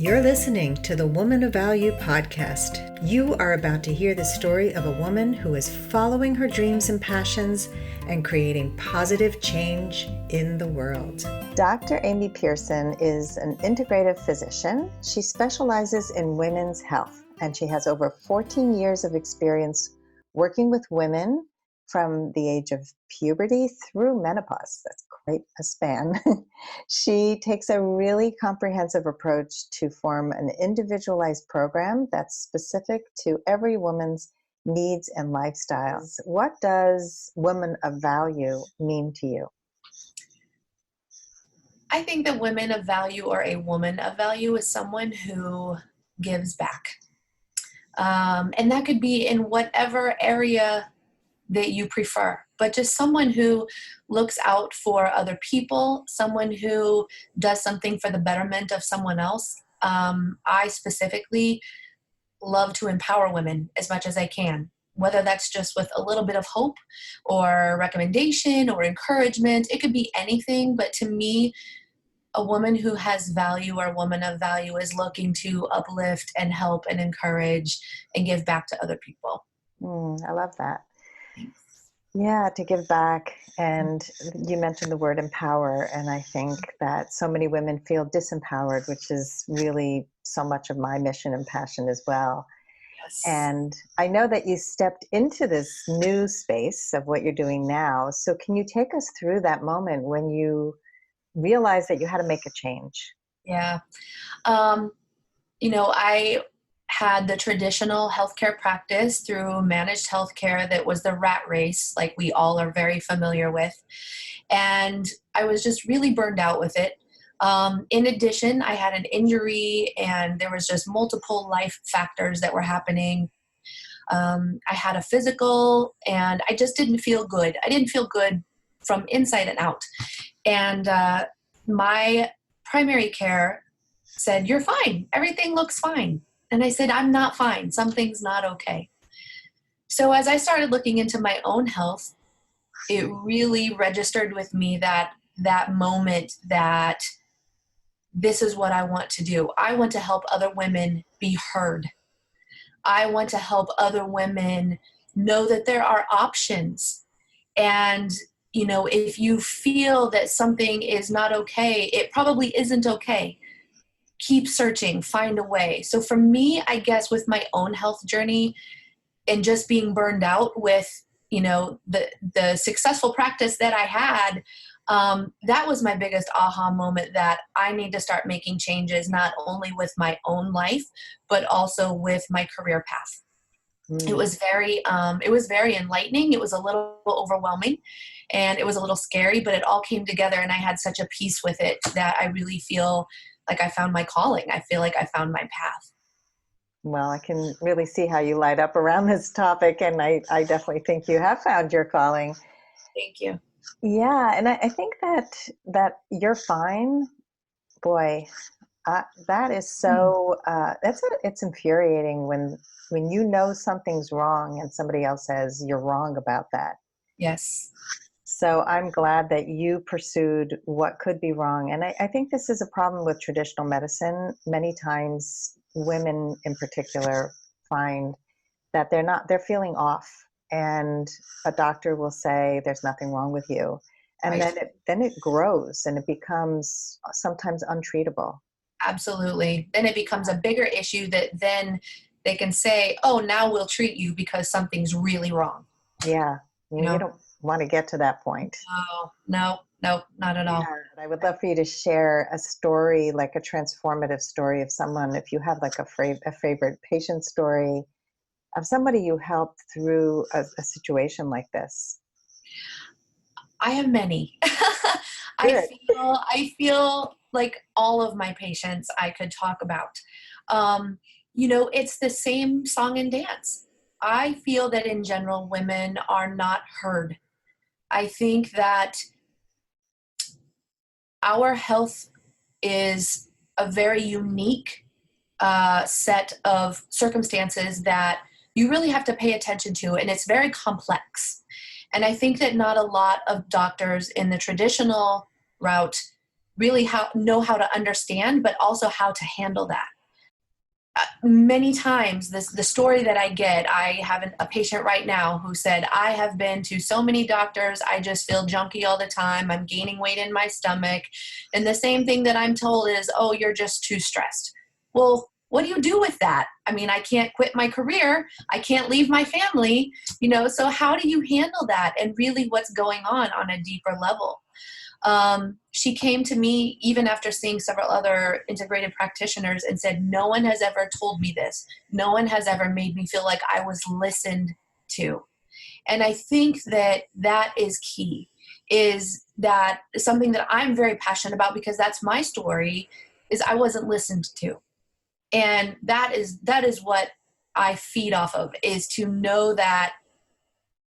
You're listening to the Woman of Value podcast. You are about to hear the story of a woman who is following her dreams and passions and creating positive change in the world. Dr. Amy Pearson is an integrative physician. She specializes in women's health, and she has over 14 years of experience working with women from the age of puberty through menopause. That's quite a span. She takes a really comprehensive approach to form an individualized program that's specific to every woman's needs and lifestyles. What does woman of value mean to you? I think that women of value or a woman of value is someone who gives back. And that could be in whatever area that you prefer, but just someone who looks out for other people, someone who does something for the betterment of someone else. I specifically love to empower women as much as I can, whether that's just with a little bit of hope or recommendation or encouragement. It could be anything, but to me, a woman who has value or a woman of value is looking to uplift and help and encourage and give back to other people. I love that. Yeah, to give back. And you mentioned the word empower, and I think that so many women feel disempowered, which is really so much of my mission and passion as well. Yes. And I know that you stepped into this new space of what you're doing now. So can you take us through that moment when you realized that you had to make a change? Yeah. I had the traditional healthcare practice through managed healthcare that was the rat race, like we all are very familiar with. And I was just really burned out with it. In addition, I had an injury and there was just multiple life factors that were happening. I had a physical and I just didn't feel good. I didn't feel good from inside and out. And my primary care said, "You're fine. Everything looks fine." And I said, "I'm not fine. Something's not okay." So as I started looking into my own health, it really registered with me that moment that this is what I want to do. I want to help other women be heard. I want to help other women know that there are options. And if you feel that something is not okay, it probably isn't okay. Keep searching, find a way. So for me, I guess with my own health journey and just being burned out with, the successful practice that I had, that was my biggest aha moment that I need to start making changes, not only with my own life, but also with my career path. It was very enlightening. It was a little overwhelming and it was a little scary, but it all came together and I had such a peace with it that I really feel like I found my calling. I feel like I found my path. Well, I can really see how you light up around this topic, and I definitely think you have found your calling. Thank you. Yeah, and I think that you're fine. Boy, that is so, it's infuriating when you know something's wrong and somebody else says you're wrong about that. Yes. So I'm glad that you pursued what could be wrong. And I think this is a problem with traditional medicine. Many times women in particular find that they're feeling off, and a doctor will say there's nothing wrong with you. And right. then it grows and it becomes sometimes untreatable. Absolutely. Then it becomes a bigger issue that then they can say, "Oh, now we'll treat you because something's really wrong." Yeah. You don't want to get to that point. No, not at all. Yeah, I would love for you to share a story, like a transformative story of someone, if you have like a favorite patient story of somebody you helped through a situation like this. I have many. I feel like all of my patients I could talk about. It's the same song and dance. I feel that in general, women are not heard. I think that our health is a very unique set of circumstances that you really have to pay attention to, and it's very complex. And I think that not a lot of doctors in the traditional route really know how to understand, but also how to handle that. Many times the story that I get, I have a patient right now who said, I have been to so many doctors, I just feel junky all the time, I'm gaining weight in my stomach, and the same thing that I'm told is, oh, you're just too stressed. Well, what do you do with that? I mean, I can't quit my career, I can't leave my family, so how do you handle that, and really what's going on a deeper level? She came to me even after seeing several other integrated practitioners and said, no one has ever told me this. No one has ever made me feel like I was listened to. And I think that is key, is that something that I'm very passionate about, because that's my story, is I wasn't listened to. And that is what I feed off of, is to know that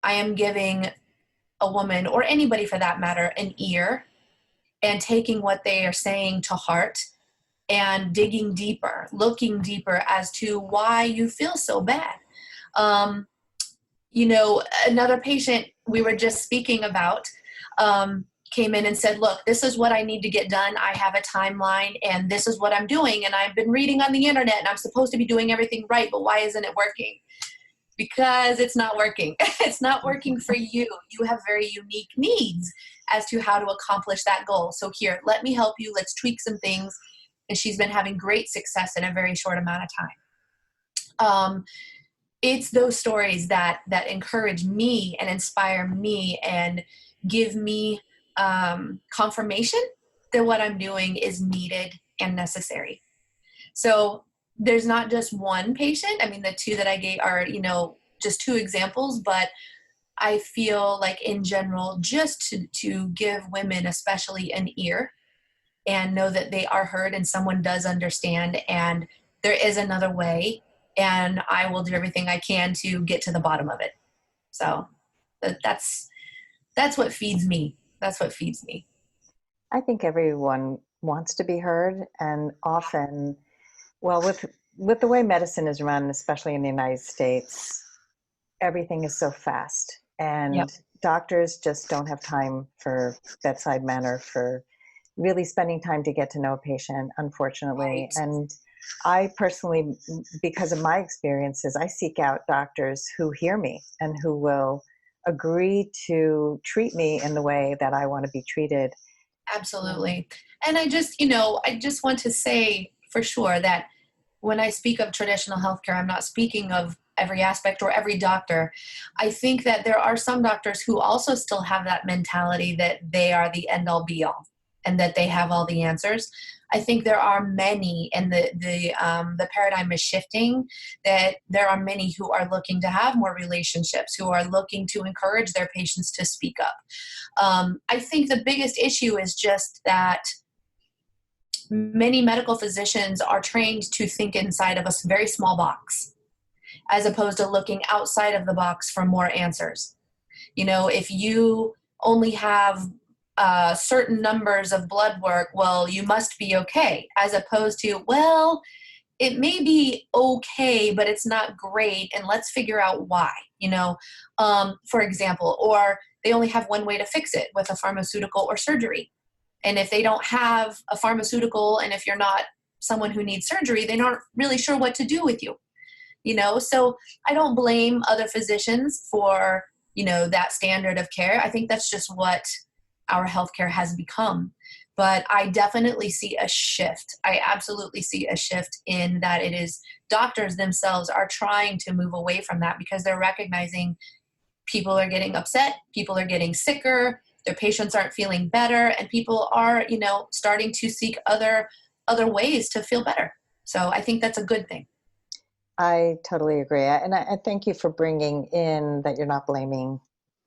I am giving a woman, or anybody for that matter, an ear, and taking what they are saying to heart and digging deeper, looking deeper as to why you feel so bad. Another patient we were just speaking about came in and said, look, this is what I need to get done. I have a timeline and this is what I'm doing. And I've been reading on the internet and I'm supposed to be doing everything right, but why isn't it working? Because it's not working. It's not working for you. You have very unique needs as to how to accomplish that goal. So here, let me help you. Let's tweak some things. And she's been having great success in a very short amount of time. It's those stories that encourage me and inspire me and give me confirmation that what I'm doing is needed and necessary. So there's not just one patient. I mean, the two that I gave are, just two examples, but I feel like in general, just to give women especially an ear and know that they are heard and someone does understand and there is another way, and I will do everything I can to get to the bottom of it. So that's what feeds me. That's what feeds me. I think everyone wants to be heard, and often, well, with the way medicine is run, especially in the United States, everything is so fast, and Yep. doctors just don't have time for bedside manner, for really spending time to get to know a patient, unfortunately. Right. And I personally, because of my experiences, I seek out doctors who hear me and who will agree to treat me in the way that I want to be treated. Absolutely. And I just want to say for sure that when I speak of traditional healthcare, I'm not speaking of every aspect or every doctor. I think that there are some doctors who also still have that mentality that they are the end all be all and that they have all the answers. I think there are many, and the paradigm is shifting, that there are many who are looking to have more relationships, who are looking to encourage their patients to speak up. I think the biggest issue is just that many medical physicians are trained to think inside of a very small box, as opposed to looking outside of the box for more answers. If you only have certain numbers of blood work, well, you must be okay, as opposed to, well, it may be okay, but it's not great, and let's figure out why, for example, or they only have one way to fix it, with a pharmaceutical or surgery. And if they don't have a pharmaceutical, and if you're not someone who needs surgery, they're not really sure what to do with you. So I don't blame other physicians for, that standard of care. I think that's just what our healthcare has become. But I definitely see a shift. I absolutely see a shift in that it is doctors themselves are trying to move away from that, because they're recognizing people are getting upset, people are getting sicker, their patients aren't feeling better, and people are, starting to seek other ways to feel better. So I think that's a good thing. I totally agree. And I thank you for bringing in that you're not blaming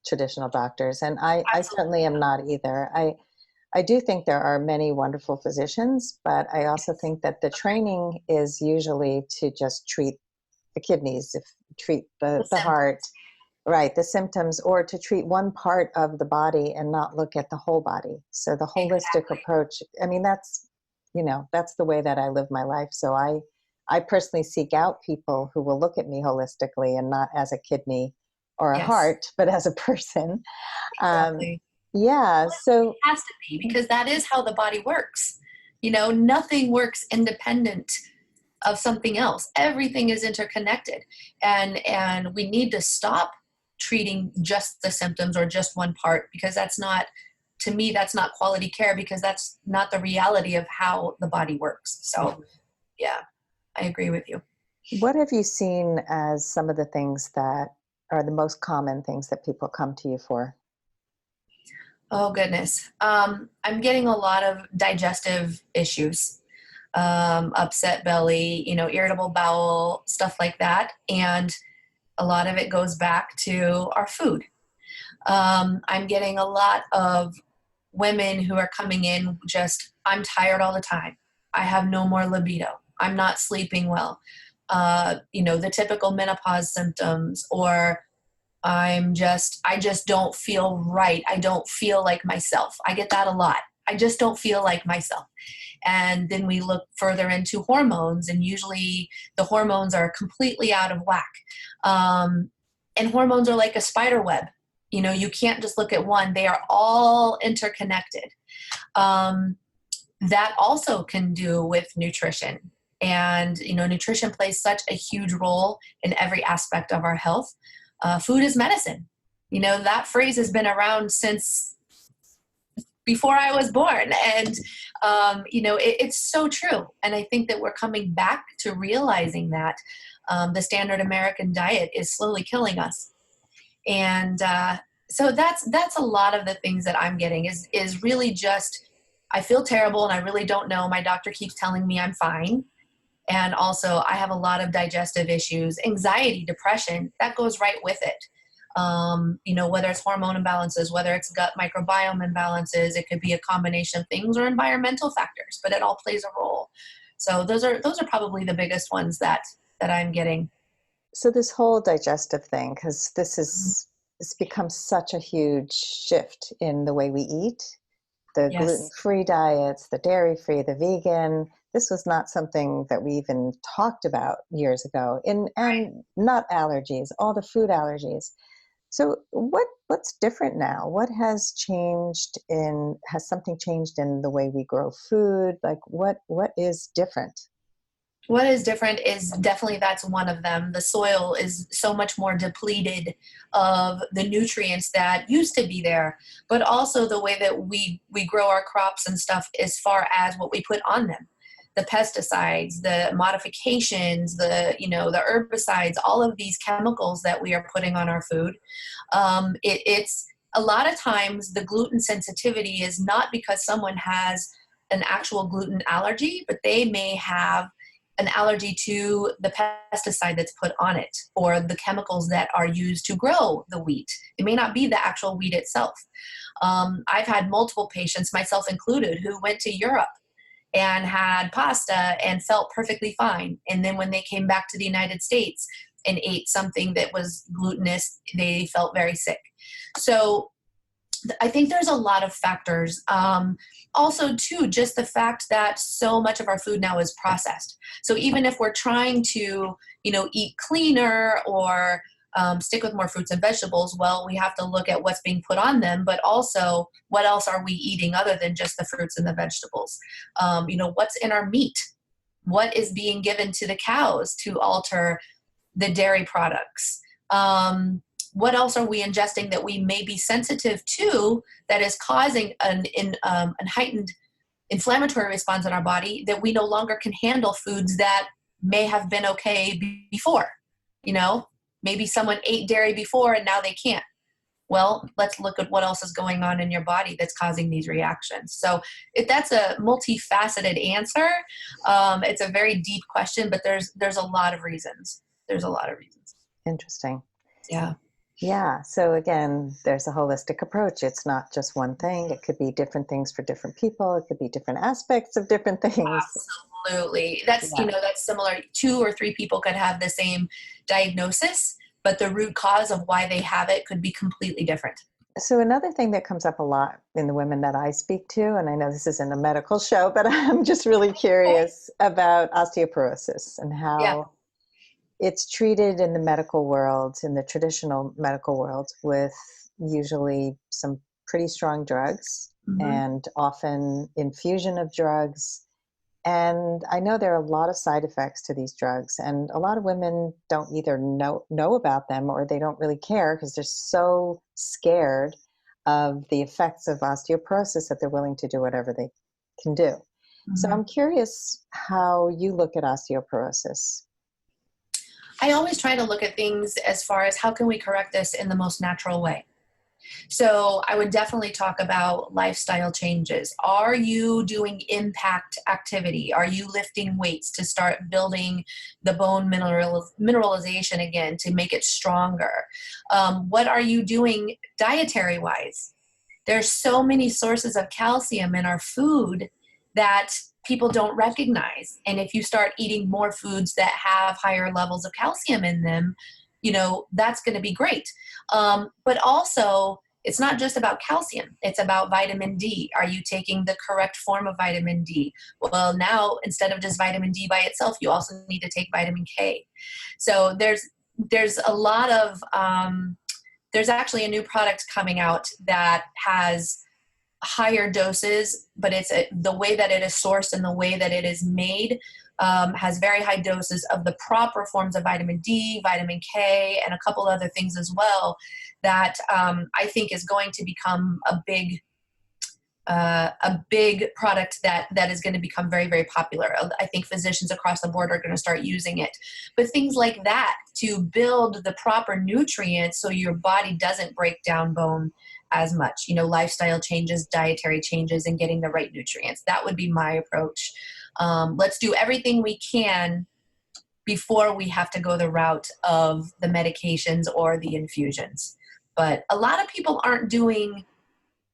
traditional doctors. And I certainly am not either. I do think there are many wonderful physicians, but I also think that the training is usually to just treat the kidneys, treat the heart, right, the symptoms, or to treat one part of the body and not look at the whole body. So the holistic approach, I mean, that's the way that I live my life. So I personally seek out people who will look at me holistically and not as a kidney or a heart, but as a person. Exactly. Yeah. So, It has to be, because that is how the body works. Nothing works independent of something else. Everything is interconnected, and we need to stop treating just the symptoms or just one part, because that's not, to me, that's not quality care, because that's not the reality of how the body works. So yeah, I agree with you. what have you seen as some of the things that are the most common things that people come to you for? Oh goodness. I'm getting a lot of digestive issues, upset belly, irritable bowel, stuff like that. And a lot of it goes back to our food. I'm getting a lot of women who are coming in just, I'm tired all the time. I have no more libido. I'm not sleeping well. The typical menopause symptoms, or I just don't feel right. I don't feel like myself. I get that a lot. I just don't feel like myself. And then we look further into hormones, and usually the hormones are completely out of whack. And hormones are like a spider web. You can't just look at one. They are all interconnected. That also can do with nutrition. And, nutrition plays such a huge role in every aspect of our health. Food is medicine. That phrase has been around since before I was born. And, it's so true. And I think that we're coming back to realizing that the standard American diet is slowly killing us. And so that's a lot of the things that I'm getting is really just, I feel terrible and I really don't know. My doctor keeps telling me I'm fine. And also I have a lot of digestive issues, anxiety, depression, that goes right with it. Whether it's hormone imbalances, whether it's gut microbiome imbalances, it could be a combination of things, or environmental factors, but it all plays a role. So those are probably the biggest ones that I'm getting. So this whole digestive thing, because it's become such a huge shift in the way we eat, the Yes. gluten-free diets, the dairy-free, the vegan. This was not something that we even talked about years ago. And nut allergies, all the food allergies. So what's different now? What has changed has something changed in the way we grow food? Like what is different? What is different is definitely, that's one of them. The soil is so much more depleted of the nutrients that used to be there, but also the way that we grow our crops and stuff, as far as what we put on them. The pesticides, the modifications, the herbicides, all of these chemicals that we are putting on our food. It's a lot of times the gluten sensitivity is not because someone has an actual gluten allergy, but they may have an allergy to the pesticide that's put on it, or the chemicals that are used to grow the wheat. It may not be the actual wheat itself. I've had multiple patients, myself included, who went to Europe and had pasta and felt perfectly fine. And then when they came back to the United States and ate something that was glutinous, they felt very sick. So I think there's a lot of factors. Also, too, just the fact that so much of our food now is processed. So even if we're trying to, eat cleaner or stick with more fruits and vegetables, well, we have to look at what's being put on them, but also what else are we eating other than just the fruits and the vegetables? What's in our meat? What is being given to the cows to alter the dairy products? What else are we ingesting that we may be sensitive to that is causing an heightened inflammatory response in our body, that we no longer can handle foods that may have been okay before? Maybe someone ate dairy before and now they can't. Well, let's look at what else is going on in your body that's causing these reactions. So that's a multifaceted answer. It's a very deep question, but there's a lot of reasons. Interesting. Yeah. Yeah. So again, there's a holistic approach. It's not just one thing. It could be different things for different people. It could be different aspects of different things. Absolutely. That's similar. 2 or 3 people could have the same diagnosis, but the root cause of why they have it could be completely different. So another thing that comes up a lot in the women that I speak to, and I know this isn't a medical show, but I'm just really curious about osteoporosis and how it's treated in the medical world, in the traditional medical world, with usually some pretty strong drugs Mm-hmm. and often infusion of drugs. And I know there are a lot of side effects to these drugs, and a lot of women don't either know about them, or they don't really care because they're so scared of the effects of osteoporosis that they're willing to do whatever they can do. So Mm-hmm. I'm curious how you look at osteoporosis. I always try to look at things as far as how can we correct this in the most natural way. So I would definitely talk about lifestyle changes. Are you doing impact activity? Are you lifting weights to start building the bone mineralization again to make it stronger? What are you doing dietary wise? There's so many sources of calcium in our food that people don't recognize. And if you start eating more foods that have higher levels of calcium in them, that's going to be great. But also, it's not just about calcium. It's about vitamin D. Are you taking the correct form of vitamin D? Well, now, instead of just vitamin D by itself, you also need to take vitamin K. So there's a lot of, there's actually a new product coming out that has higher doses, but the way that it is sourced and the way that it is made has very high doses of the proper forms of vitamin D, vitamin K, and a couple other things as well that I think is going to become a big product that is going to become very, very popular. I think physicians across the board are going to start using it. But things like that to build the proper nutrients so your body doesn't break down bone as much, lifestyle changes, dietary changes, and getting the right nutrients. That would be my approach. Let's do everything we can before we have to go the route of the medications or the infusions. But a lot of people aren't doing,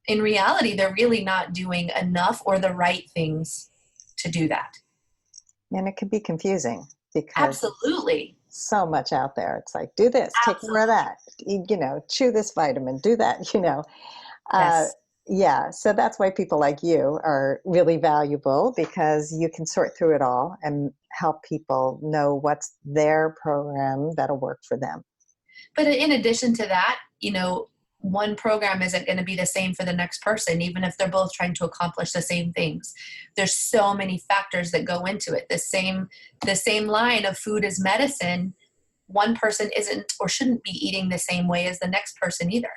in reality, they're really not doing enough or the right things to do that. And it can be confusing because Absolutely. so much out there. It's like, do this, take more of that, chew this vitamin, do that, Yes. Yeah. So that's why people like you are really valuable, because you can sort through it all and help people know what's their program that'll work for them. But in addition to that, one program isn't going to be the same for the next person, even if they're both trying to accomplish the same things. There's so many factors that go into it. The same line of food is medicine. One person isn't or shouldn't be eating the same way as the next person either.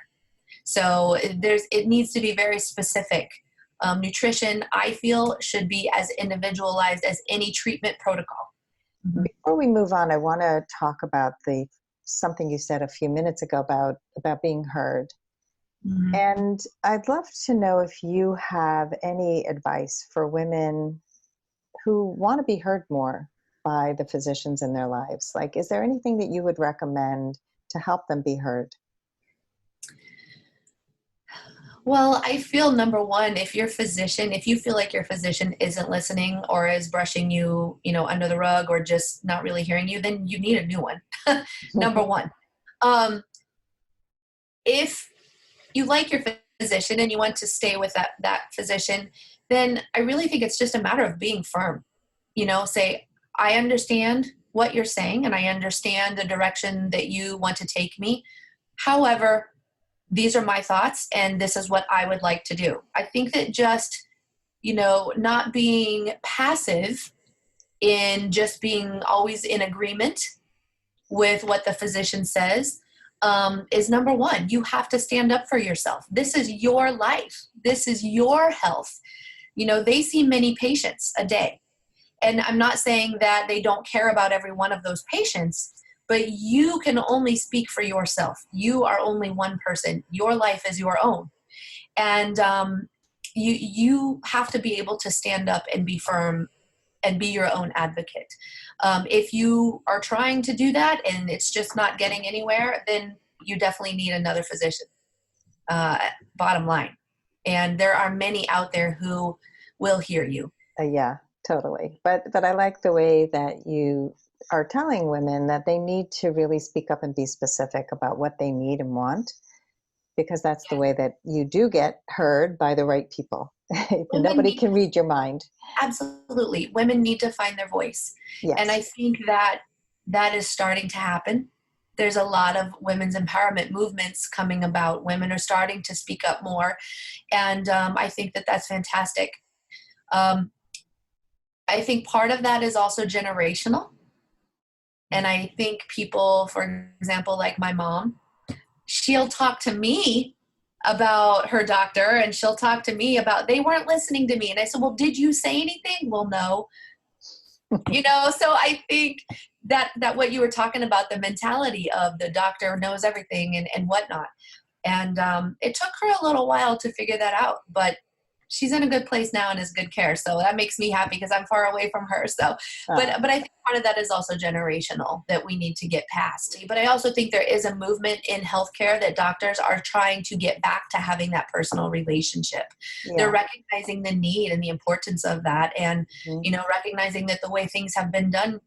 So it needs to be very specific. Nutrition, I feel, should be as individualized as any treatment protocol. Mm-hmm. Before we move on, I want to talk about something you said a few minutes ago about being heard. Mm-hmm. And I'd love to know if you have any advice for women who want to be heard more by the physicians in their lives. Like, is there anything that you would recommend to help them be heard? Well, I feel, number one, if you feel like your physician isn't listening or is brushing you, under the rug or just not really hearing you, then you need a new one. Number one. If you like your physician and you want to stay with that physician, then I really think it's just a matter of being firm. Say, I understand what you're saying and I understand the direction that you want to take me. However, these are my thoughts and this is what I would like to do. I think that just, not being passive in just being always in agreement with what the physician says is number one. You have to stand up for yourself. This is your life. This is your health. They see many patients a day. And I'm not saying that they don't care about every one of those patients, but you can only speak for yourself. You are only one person. Your life is your own. And you have to be able to stand up and be firm and be your own advocate. If you are trying to do that and it's just not getting anywhere, then you definitely need another physician, bottom line. And there are many out there who will hear you. Yeah, totally. But I like the way that you are telling women that they need to really speak up and be specific about what they need and want, because that's the way that you do get heard by the right people. Nobody can read your mind. Absolutely. Women need to find their voice. Yes. And I think that is starting to happen. there's a lot of women's empowerment movements coming about. Women are starting to speak up more. And I think that that's fantastic. I think part of that is also generational. And I think people, for example, like my mom, she'll talk to me about her doctor, and she'll talk to me about, they weren't listening to me. And I said, well, did you say anything? Well, no. So I think that what you were talking about, the mentality of the doctor knows everything and whatnot. And it took her a little while to figure that out, but she's in a good place now and is good care. So that makes me happy because I'm far away from her. So, but I think part of that is also generational that we need to get past. But I also think there is a movement in healthcare that doctors are trying to get back to having that personal relationship. Yeah. They're recognizing the need and the importance of that. And, recognizing that the way things have been done,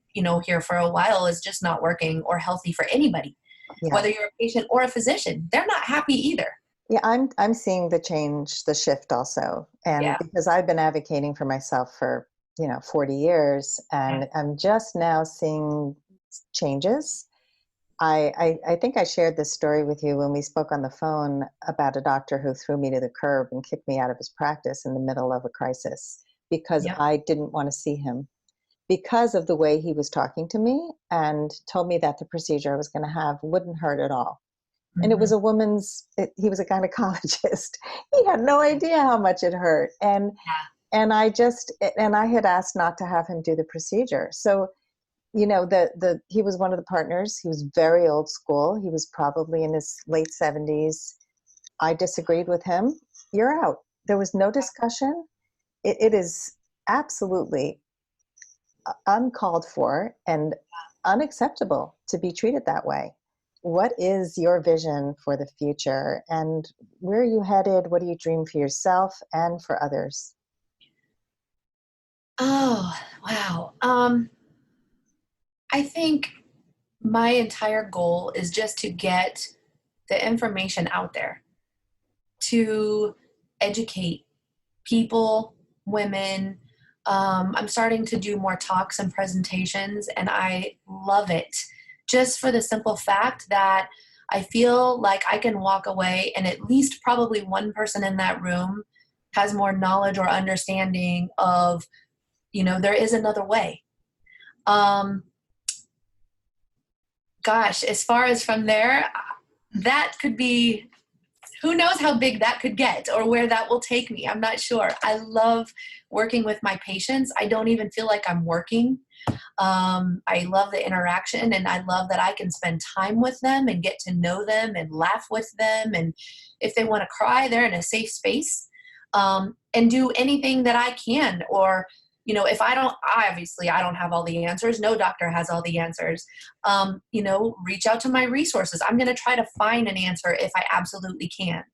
here for a while is just not working or healthy for anybody. Yeah. Whether you're a patient or a physician, they're not happy either. Yeah, I'm seeing the change, the shift also. And because I've been advocating for myself for, 40 years, and I'm just now seeing changes. I think I shared this story with you when we spoke on the phone about a doctor who threw me to the curb and kicked me out of his practice in the middle of a crisis because I didn't want to see him because of the way he was talking to me, and told me that the procedure I was going to have wouldn't hurt at all. And it was he was a gynecologist. He had no idea how much it hurt. And I had asked not to have him do the procedure. So, he was one of the partners. He was very old school. He was probably in his late 70s. I disagreed with him. You're out. There was no discussion. It is absolutely uncalled for and unacceptable to be treated that way. What is your vision for the future, and where are you headed? What do you dream for yourself and for others? Oh, wow. I think my entire goal is just to get the information out there, to educate people, women. I'm starting to do more talks and presentations, and I love it. Just for the simple fact that I feel like I can walk away and at least probably one person in that room has more knowledge or understanding of, there is another way. As far as from there, that could be, who knows how big that could get or where that will take me. I'm not sure. I love working with my patients. I don't even feel like I'm working. I love the interaction, and I love that I can spend time with them and get to know them and laugh with them. And if they want to cry, they're in a safe space, and do anything that I can. Or, if I don't have all the answers. No doctor has all the answers. Reach out to my resources. I'm going to try to find an answer if I absolutely can.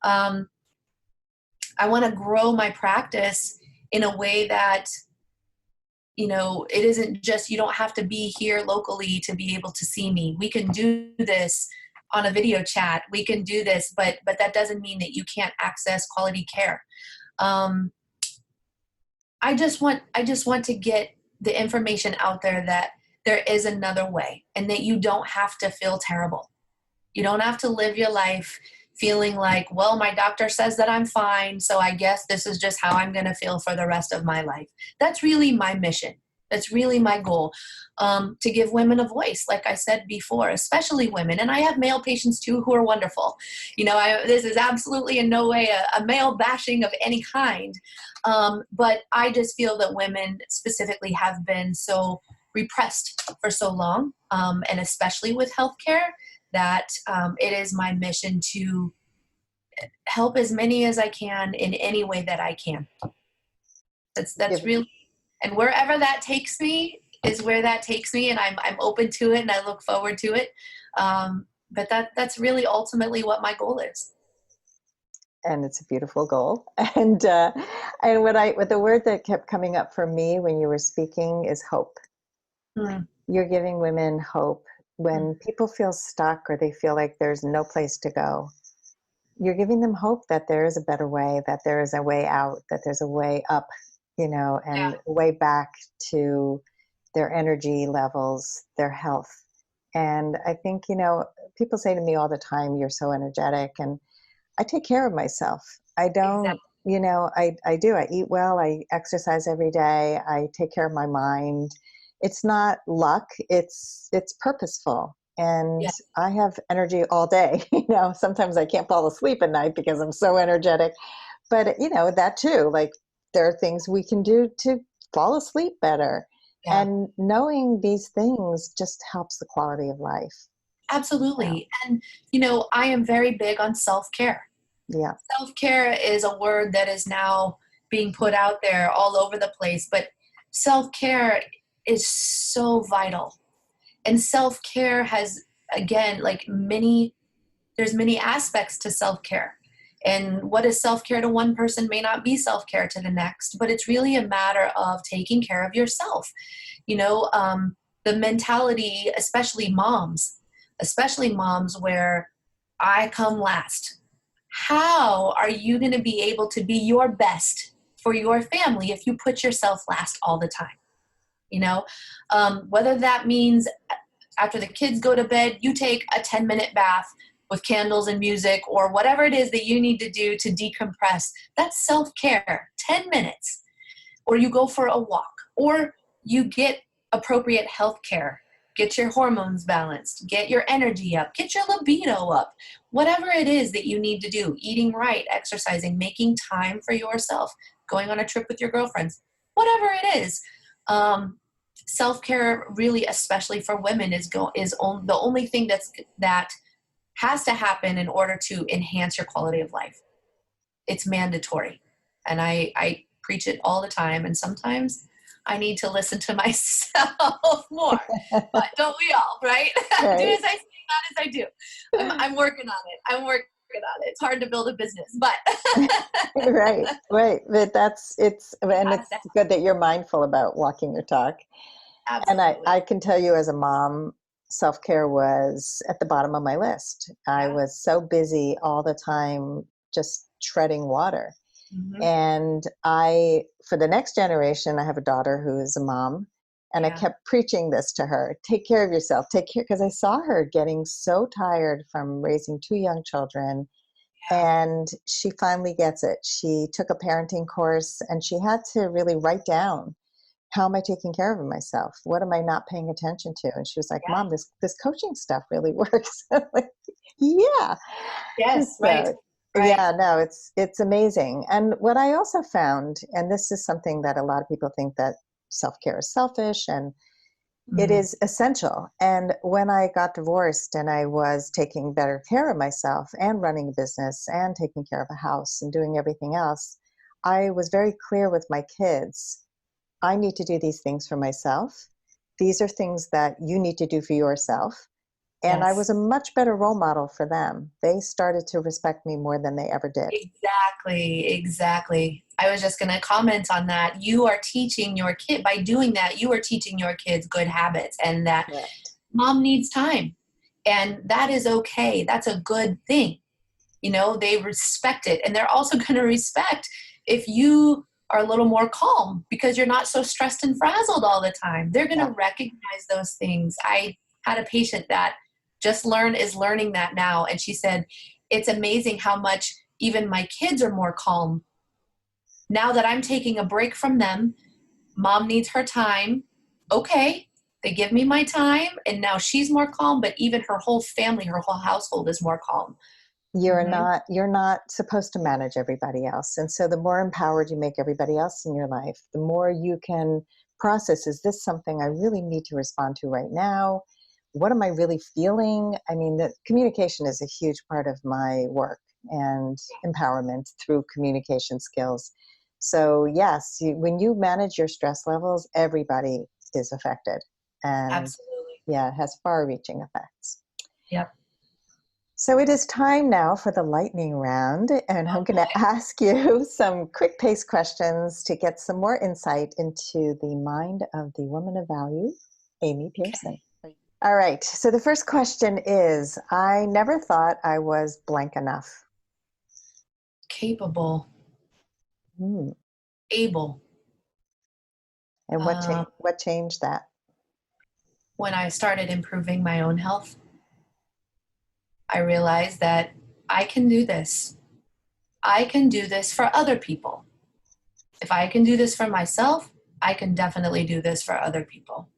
I want to grow my practice in a way that, it isn't just, you don't have to be here locally to be able to see me. We can do this on a video chat. We can do this, but that doesn't mean that you can't access quality care. I just want to get the information out there that there is another way, and that you don't have to feel terrible. You don't have to live your life feeling like, well, my doctor says that I'm fine, so I guess this is just how I'm going to feel for the rest of my life. That's really my mission. That's really my goal, to give women a voice, like I said before, especially women. And I have male patients too who are wonderful. This is absolutely in no way a male bashing of any kind. But I just feel that women specifically have been so repressed for so long, and especially with healthcare, that it is my mission to help as many as I can in any way that I can. That's really, and wherever that takes me is where that takes me, and I'm open to it, and I look forward to it. But that's really ultimately what my goal is. And it's a beautiful goal. And what the word that kept coming up for me when you were speaking is hope. You're giving women hope. When people feel stuck or they feel like there's no place to go, you're giving them hope that there is a better way, that there is a way out, that there's a way up, and a way back to their energy levels, their health. And I think, people say to me all the time, you're so energetic. And I take care of myself. I don't, Exactly. I do. I eat well. I exercise every day. I take care of my mind. It's not luck. It's purposeful. And Yeah, I have energy all day. Sometimes I can't fall asleep at night because I'm so energetic. But, that too, like there are things we can do to fall asleep better. yeah, And knowing these things just helps the quality of life. So, absolutely. And, I am very big on self-care. yeah. Self-care is a word that is now being put out there all over the place, but self-care is so vital. And self-care has, again, there's many aspects to self-care. And what is self-care to one person may not be self-care to the next, but it's really a matter of taking care of yourself. The mentality, especially moms where I come last. How are you going to be able to be your best for your family if you put yourself last all the time? Whether that means after the kids go to bed, you take a 10-minute bath with candles and music or whatever it is that you need to do to decompress. That's self-care, 10 minutes. Or you go for a walk, or you get appropriate health care. Get your hormones balanced, get your energy up, get your libido up. Whatever it is that you need to do, eating right, exercising, making time for yourself, going on a trip with your girlfriends, whatever it is. Self-care really, especially for women, is the only thing that has to happen in order to enhance your quality of life. It's mandatory. And I preach it all the time. And sometimes I need to listen to myself more. But don't we all, right? Right. Do as I say, not as I do. I'm working on it. It's hard to build a business, but Right. But it's good that you're mindful about walking your talk. And absolutely. I can tell you as a mom, self-care was at the bottom of my list. I Yeah. was so busy all the time just treading water. Mm-hmm. And for the next generation, I have a daughter who is a mom, and I kept preaching this to her: take care of yourself, take care, because I saw her getting so tired from raising two young children. And she finally gets it. She took a parenting course and she had to really write down, how am I taking care of myself? What am I not paying attention to? And she was like, Mom, this coaching stuff really works. I'm like, yeah. Yes, right. So yeah, no, it's amazing. And what I also found, and this is something that a lot of people think, that self-care is selfish, and it is essential. And when I got divorced and I was taking better care of myself and running a business and taking care of a house and doing everything else, I was very clear with my kids: I need to do these things for myself. These are things that you need to do for yourself. And I was Yes. a much better role model for them. They started to respect me more than they ever did. Exactly. I was just going to comment on that. You are teaching your kid, by doing that, you are teaching your kids good habits, and that Correct. mom needs time. And that is okay. That's a good thing. They respect it. And they're also going to respect if you are a little more calm because you're not so stressed and frazzled all the time. They're going to recognize those things. I had a patient that is learning that now. And she said, it's amazing how much even my kids are more calm now that I'm taking a break from them. Mom needs her time. Okay. They give me my time, and now she's more calm, but even her whole family, her whole household is more calm. Mm-hmm. You're not supposed to manage everybody else. And so the more empowered you make everybody else in your life, the more you can process, is this something I really need to respond to right now? What am I really feeling? I mean, the communication is a huge part of my work and empowerment through communication skills. So yes, when you manage your stress levels, everybody is affected. And Absolutely. yeah, it has far-reaching effects. Yep. So it is time now for the lightning round, and I'm going to ask you some quick-paced questions to get some more insight into the mind of the woman of value, Amy Pearson. Okay. All right, so the first question is, I never thought I was blank enough. Capable. Able. And what changed that? when I started improving my own health, I realized that I can do this. I can do this for other people. If I can do this for myself, I can definitely do this for other people.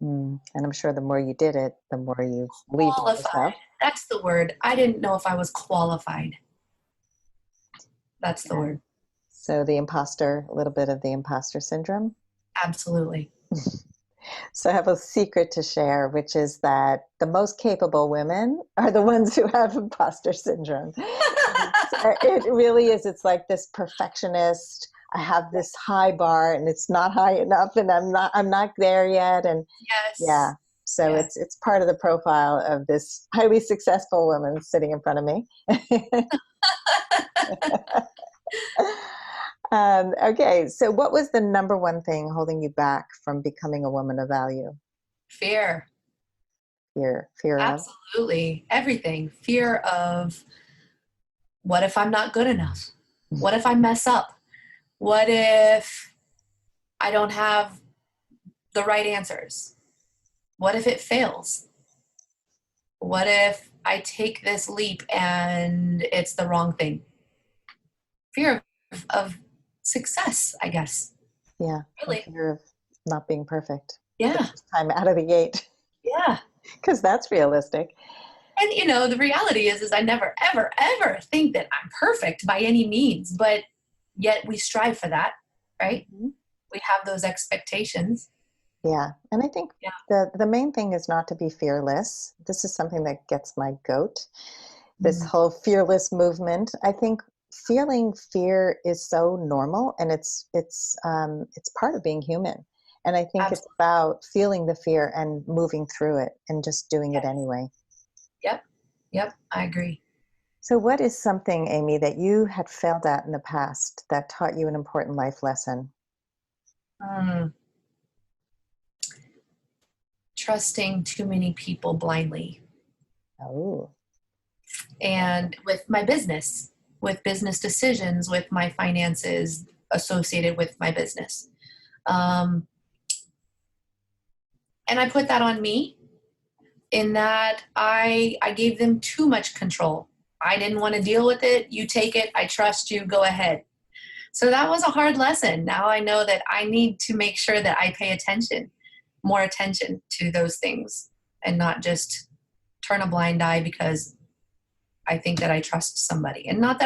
And I'm sure the more you did it, the more you believed in yourself. Qualified. That's the word. I didn't know if I was qualified. That's the word. So a little bit of the imposter syndrome. Absolutely. So I have a secret to share, which is that the most capable women are the ones who have imposter syndrome. It really is. It's like this perfectionist. I have this high bar and it's not high enough and I'm not there yet. And yes. Yeah. So yes. it's part of the profile of this highly successful woman sitting in front of me. Okay. So what was the number one thing holding you back from becoming a woman of value? Fear. Fear of? Absolutely. Everything. Fear of, what if I'm not good enough? What if I mess up? What if I don't have the right answers? What if it fails? What if I take this leap and it's the wrong thing? Fear of success, I guess. Yeah. Really. Fear of not being perfect. Yeah. The first time out of the gate. Yeah. Because that's realistic. And, the reality is I never, ever, ever think that I'm perfect by any means, but yet we strive for that, right? Mm-hmm. We have those expectations. Yeah. And I think the main thing is not to be fearless. This is something that gets my goat. This whole fearless movement. I think feeling fear is so normal, and it's part of being human. And I think Absolutely. It's about feeling the fear and moving through it and just doing it anyway. Yep. I agree. So what is something, Amy, that you had failed at in the past that taught you an important life lesson? Trusting too many people blindly. Oh. And with my business, with business decisions, with my finances associated with my business. And I put that on me in that I gave them too much control. I didn't want to deal with it. You take it. I trust you. Go ahead. So that was a hard lesson. Now I know that I need to make sure that I pay more attention to those things and not just turn a blind eye because I think that I trust somebody. And not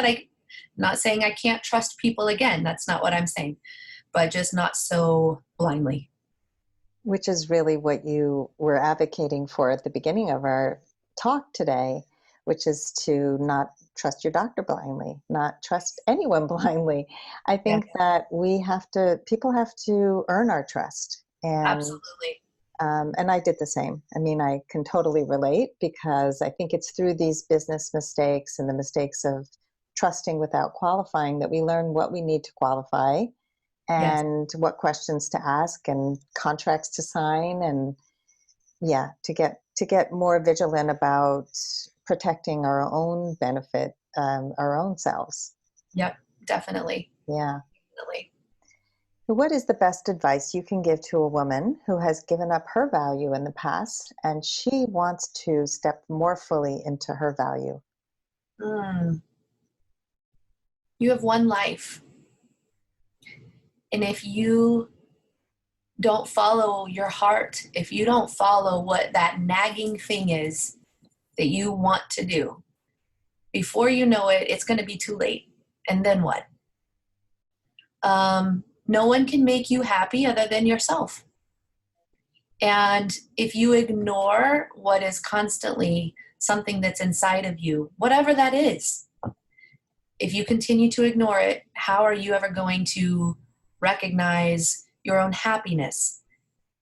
saying I can't trust people again. That's not what I'm saying, but just not so blindly. Which is really what you were advocating for at the beginning of our talk today, which is to not trust your doctor blindly, not trust anyone blindly. I think that people have to earn our trust. And, absolutely. And I did the same. I mean, I can totally relate because I think it's through these business mistakes and the mistakes of trusting without qualifying that we learn what we need to qualify and what questions to ask and contracts to sign and to get more vigilant about protecting our own benefit, our own selves. Yep, definitely. Yeah. Definitely. What is the best advice you can give to a woman who has given up her value in the past and she wants to step more fully into her value? You have one life. And if you don't follow your heart, if you don't follow what that nagging thing is that you want to do, before you know it, it's going to be too late. And then what? No one can make you happy other than yourself. And if you ignore what is constantly something that's inside of you, whatever that is, if you continue to ignore it, how are you ever going to recognize your own happiness?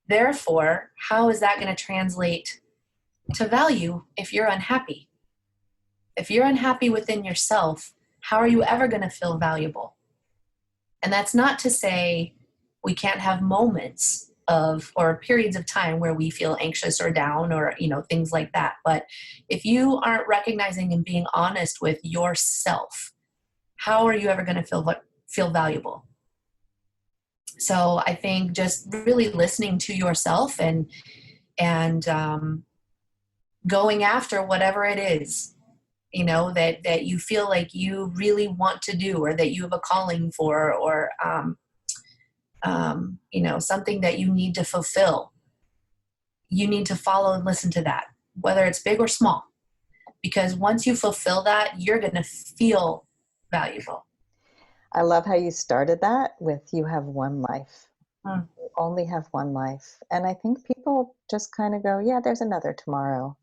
Therefore, how is that going to translate to value if you're unhappy? If you're unhappy within yourself, how are you ever going to feel valuable? And that's not to say we can't have moments or periods of time where we feel anxious or down or, things like that. But if you aren't recognizing and being honest with yourself, how are you ever going to feel valuable? So I think just really listening to yourself and and going after whatever it is, that you feel like you really want to do, or that you have a calling for, or something that you need to fulfill. You need to follow and listen to that, whether it's big or small, because once you fulfill that, you're going to feel valuable. I love how you started that with, you have one life. Mm. You only have one life. And I think people just kind of go, yeah, there's another tomorrow.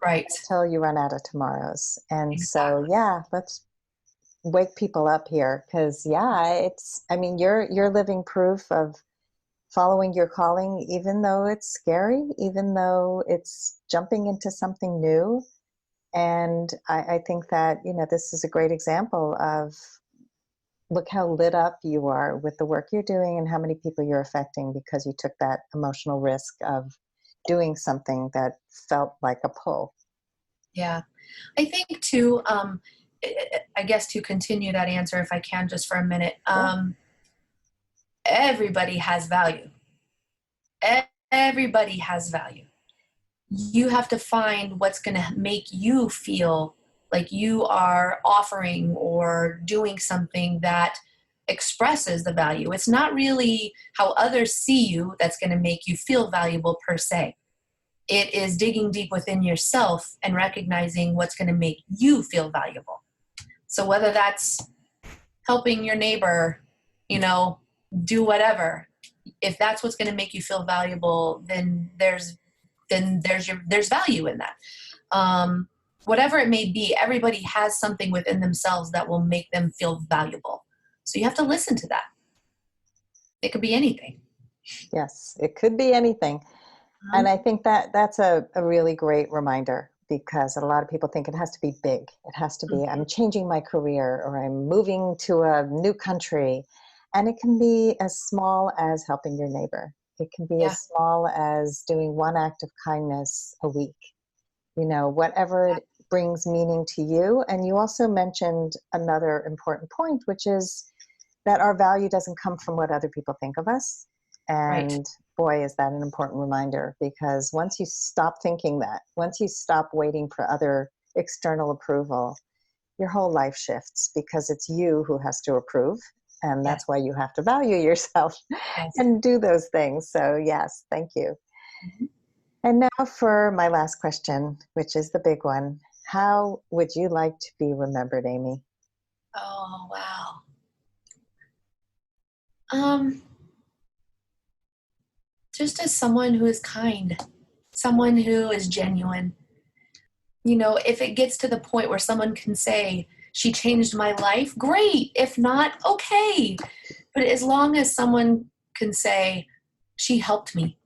Right. Until you run out of tomorrows. And Exactly. so, yeah, let's wake people up here, because you're living proof of following your calling, even though it's scary, even though it's jumping into something new. And I think that, this is a great example of, look how lit up you are with the work you're doing and how many people you're affecting, because you took that emotional risk of doing something that felt like a pull. Yeah. I think too, I guess to continue that answer, if I can, just for a minute, everybody has value. Everybody has value. You have to find what's going to make you feel like you are offering or doing something that expresses the value. It's not really how others see you that's going to make you feel valuable per se. It is digging deep within yourself and recognizing what's going to make you feel valuable. So whether that's helping your neighbor, do whatever, if that's what's going to make you feel valuable, then there's value in that. Whatever it may be, everybody has something within themselves that will make them feel valuable. So you have to listen to that. It could be anything. Yes, it could be anything. And I think that that's a really great reminder, because a lot of people think it has to be big. It has to be, I'm changing my career, or I'm moving to a new country. And it can be as small as helping your neighbor. It can be as small as doing one act of kindness a week, whatever it brings meaning to you. And you also mentioned another important point, which is that our value doesn't come from what other people think of us. And boy, is that an important reminder, because once you stop thinking that, once you stop waiting for other external approval, your whole life shifts, because it's you who has to approve. And that's why you have to value yourself and do those things. So yes, thank you. Mm-hmm. And now for my last question, which is the big one. How would you like to be remembered, Amy? Oh, wow. Just as someone who is kind, someone who is genuine. If it gets to the point where someone can say, she changed my life, great. If not, okay. But as long as someone can say, she helped me,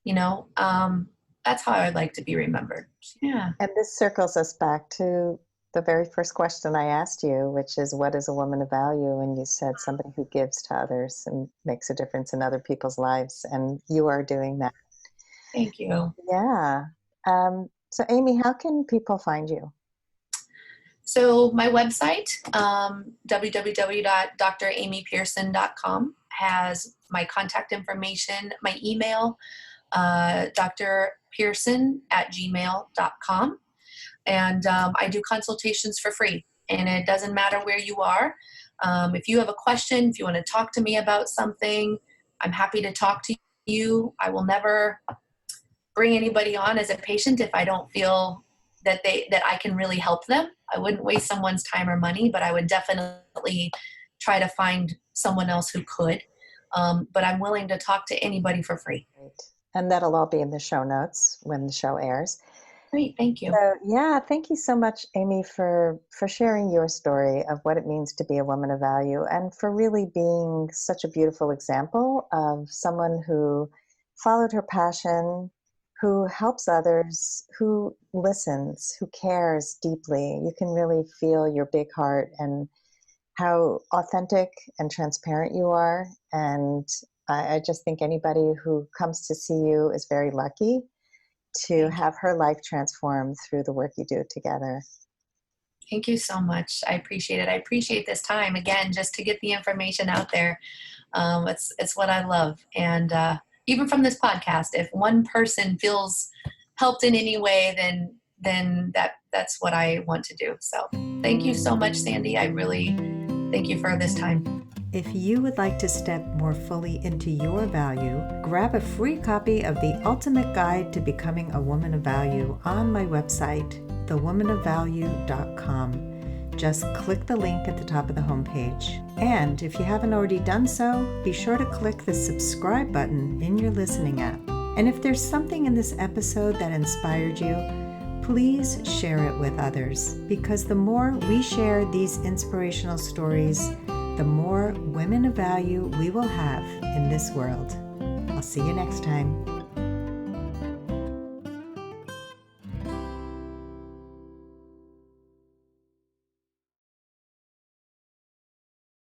that's how I'd like to be remembered. Yeah. And this circles us back to the very first question I asked you, which is, what is a woman of value? And you said, somebody who gives to others and makes a difference in other people's lives. And you are doing that. Thank you. Yeah. So Amy, how can people find you? So my website, www.dramypearson.com, has my contact information, my email, drpearson@gmail.com. And I do consultations for free. And it doesn't matter where you are. If you have a question, if you want to talk to me about something, I'm happy to talk to you. I will never bring anybody on as a patient if I don't feel that I can really help them. I wouldn't waste someone's time or money, but I would definitely try to find someone else who could. But I'm willing to talk to anybody for free. Great. And that'll all be in the show notes when the show airs. Great, thank you. So, yeah, thank you so much, Amy, for sharing your story of what it means to be a woman of value, and for really being such a beautiful example of someone who followed her passion, who helps others, who listens, who cares deeply. You can really feel your big heart and how authentic and transparent you are. And I just think anybody who comes to see you is very lucky to have her life transformed through the work you do together. Thank you so much. I appreciate it. I appreciate this time, again, just to get the information out there. It's what I love. And even from this podcast, if one person feels helped in any way, then that's what I want to do. So thank you so much, Sandy. I really thank you for this time. If you would like to step more fully into your value, grab a free copy of The Ultimate Guide to Becoming a Woman of Value on my website, thewomanofvalue.com. Just click the link at the top of the homepage. And if you haven't already done so, be sure to click the subscribe button in your listening app. And if there's something in this episode that inspired you, please share it with others, because the more we share these inspirational stories, the more women of value we will have in this world. I'll see you next time.